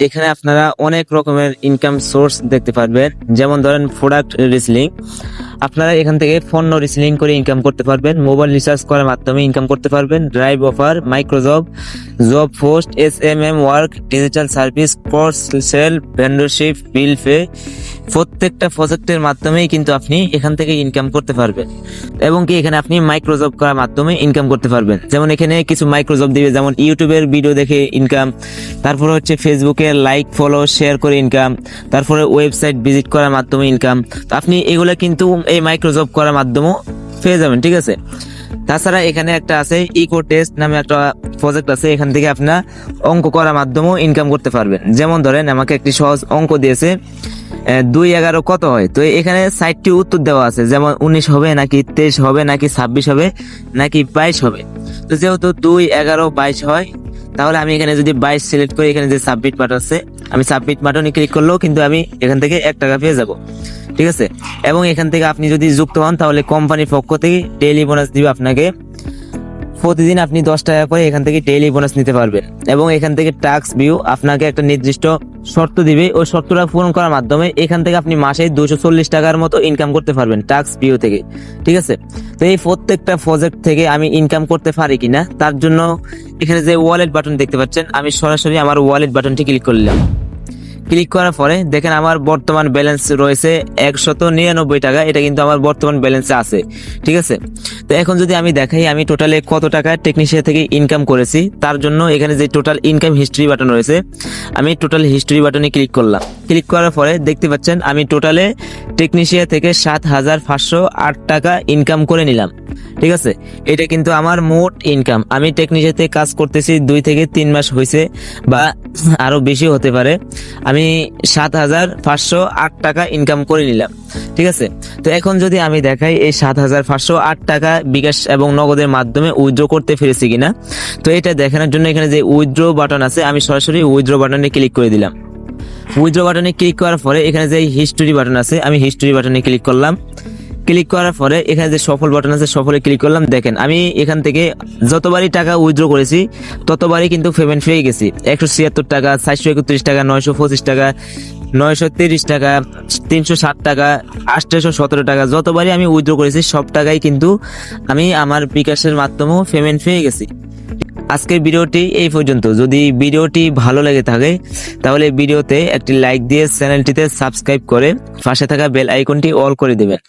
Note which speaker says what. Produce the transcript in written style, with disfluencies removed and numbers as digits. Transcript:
Speaker 1: এখানে আপনারা অনেক রকমের ইনকাম সোর্স দেখতে পারবেন। যেমন ধরেন প্রোডাক্ট রিসেলিং, আপনারা এখান থেকে পণ্য রিসেলিং করে ইনকাম করতে পারবেন। মোবাইল রিচার্জ করার মাধ্যমে ইনকাম করতে পারবেন। Drive offer, microjob, job post, SMM work, digital service, post sell, vendorship, bill pay, প্রত্যেকটা প্রজেক্টের মাধ্যমেই কিন্তু আপনি এখান থেকে ইনকাম করতে পারবেন। এবং কি এখানে আপনি মাইক্রোজব করার মাধ্যমে ইনকাম করতে পারবেন। যেমন এখানে কিছু মাইক্রোজব দিবে, যেমন ইউটিউবের ভিডিও দেখে ইনকাম, তারপরে হচ্ছে ফেসবুকে লাইক ফলো শেয়ার করে ইনকাম, তারপরে ওয়েবসাইট ভিজিট করার মাধ্যমে ইনকাম। তো আপনি এগুলো কিন্তু এই মাইক্রোজব করার মাধ্যমেও পেয়ে যাবেন, ঠিক আছে। তাছাড়া এখানে একটা আছে ইকো টেস্ট নামে একটা প্রজেক্ট আছে, এখান থেকে আপনার অঙ্ক করার মাধ্যমেও ইনকাম করতে পারবেন। যেমন ধরেন আমাকে একটি সহজ অঙ্ক দিয়েছে, 2-11 কত হয়। তো এখানে 60টি উত্তর দেওয়া আছে, যেমন 19 হবে নাকি 23 হবে নাকি 26 হবে নাকি 22 হবে। তো যেহেতু 2-11-22 হয়, তাহলে আমি এখানে যদি 22 সিলেক্ট করি, এখানে যে সাবমিট বাটন আছে, আমি সাবমিট বাটনে ক্লিক করলেও কিন্তু আমি এখান থেকে 1 টাকা পেয়ে যাব, ঠিক আছে। এবং এখান থেকে আপনি যদি যুক্ত হন, তাহলে কোম্পানির পক্ষ থেকে ডেইলি বোনাস দিবে আপনাকে। প্রতিদিন আপনি 10 টাকা করে এখান থেকে ডেইলি বোনাস নিতে পারবেন। এবং এখান থেকে টাস্ক ভিউ আপনাকে একটা নির্দিষ্ট শর্ত দিবে, ওই শর্তটা পূরণ করার মাধ্যমে এখান থেকে আপনি মাসে 240 টাকার মতো ইনকাম করতে পারবেন টাস্ক ভিউ থেকে, ঠিক আছে। তো এই প্রত্যেকটা প্রজেক্ট থেকে আমি ইনকাম করতে পারি কিনা, তার জন্য এখানে যে ওয়ালেট বাটন দেখতে পাচ্ছেন, আমি সরাসরি আমার ওয়ালেট বাটনটি ক্লিক করলাম। ক্লিক করার পরে দেখেন আমার বর্তমান ব্যালেন্স রয়েছে 199 টাকা। এটা কিন্তু আমার বর্তমান ব্যালেন্সে আছে, ঠিক আছে। তো এখন যদি আমি দেখাই আমি টোটালে কত টাকা টেকনিশিয়ান থেকে ইনকাম করেছি, তার জন্য এখানে যে টোটাল ইনকাম হিস্ট্রি বাটন রয়েছে, আমি টোটাল হিস্ট্রি বাটনে ক্লিক করলাম। ক্লিক করার পরে দেখতে পাচ্ছেন আমি টোটালে টেকনিশিয়ান থেকে 7,508 টাকা ইনকাম করে নিলাম, ঠিক আছে। এটা কিন্তু আমার মোট ইনকাম। আমি টেকনিশিয়াতে কাজ করতেছি 2 থেকে 3 মাস হয়েছে, বা আরো বেশি হতে পারে। আমি 7,508 টাকা ইনকাম করে নিলাম, ঠিক আছে। তো এখন যদি আমি দেখাই এই 7,508 টাকা বিকাশ এবং নগদের মাধ্যমে উইথড্র করতে পেরেছি কিনা, তো এটা দেখানোর জন্য এখানে যে উইথড্র বাটন আছে, আমি সরাসরি উইথড্র বাটনে ক্লিক করে দিলাম। উইথড্র বাটনে ক্লিক করার পরে এখানে যে হিস্টোরি বাটন আছে, আমি হিস্টোরি বাটনে ক্লিক করলাম। ক্লিক করার পরে এখানে যে সফল বাটন আছে, সফলে ক্লিক করলাম। দেখেন আমি এখান থেকে যতবারই টাকা উইথড্র করেছি ততবারই কিন্তু পেমেন্ট পেয়ে গেছি। 176 টাকা, 431 টাকা, 925 টাকা, 930 টাকা, 360 টাকা, 817 টাকা, যতবারই আমি উইথড্র করেছি সব টাকাই কিন্তু আমি আমার বিকাশের মাধ্যমেও পেমেন্ট পেয়ে গেছি। আজকের ভিডিওটি এই পর্যন্ত। যদি ভিডিওটি ভালো লেগে থাকে তাহলে ভিডিওতে একটি লাইক দিয়ে চ্যানেলটিতে সাবস্ক্রাইব করে পাশে থাকা বেল আইকনটি অল করে দেবেন।